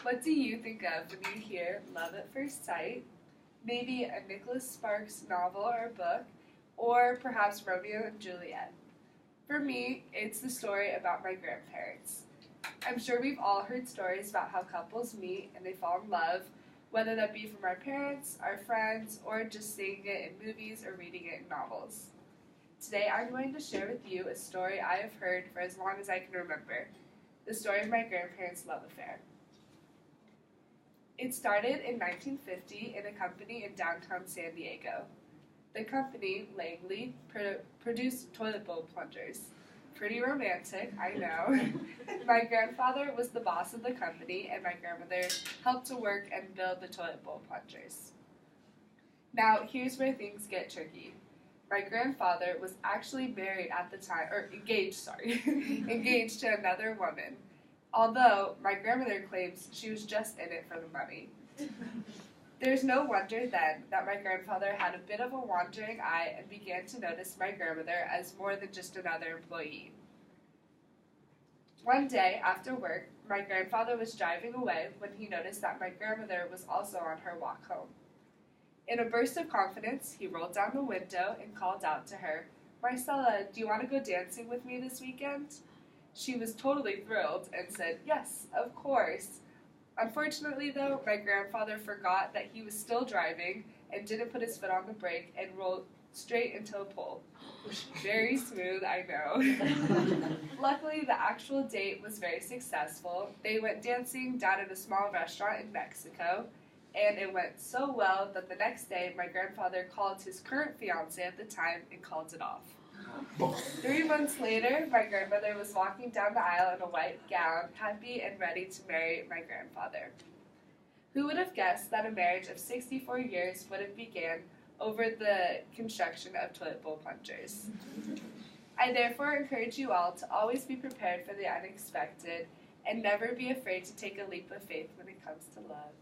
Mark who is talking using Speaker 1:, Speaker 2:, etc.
Speaker 1: What do you think of when you hear Love at First Sight? Maybe a Nicholas Sparks novel or book, or perhaps Romeo and Juliet. For me, it's the story about my grandparents. I'm sure we've all heard stories about how couples meet and they fall in love, whether that be from our parents, our friends, or just seeing it in movies or reading it in novels. Today I'm going to share with you a story I have heard for as long as I can remember, the story of my grandparents' love affair. It started in 1950 in a company in downtown San Diego. The company, Langley, produced toilet bowl plungers. Pretty romantic, I know. My grandfather was the boss of the company, and my grandmother helped to work and build the toilet bowl plungers. Now, here's where things get tricky. My grandfather was actually married at the time, or engaged to another woman. Although, my grandmother claims she was just in it for the money. There's no wonder then that my grandfather had a bit of a wandering eye and began to notice my grandmother as more than just another employee. One day, after work, my grandfather was driving away when he noticed that my grandmother was also on her walk home. In a burst of confidence, he rolled down the window and called out to her, "Marcella, do you want to go dancing with me this weekend?" She was totally thrilled and said, "Yes, of course." Unfortunately, though, my grandfather forgot that he was still driving and didn't put his foot on the brake and rolled straight into a pole. Very smooth, I know. Luckily, the actual date was very successful. They went dancing down at a small restaurant in Mexico, and it went so well that the next day my grandfather called his current fiancée at the time and called it off. 3 months later, my grandmother was walking down the aisle in a white gown, happy and ready to marry my grandfather. Who would have guessed that a marriage of 64 years would have begun over the construction of toilet bowl plungers? I therefore encourage you all to always be prepared for the unexpected and never be afraid to take a leap of faith when it comes to love.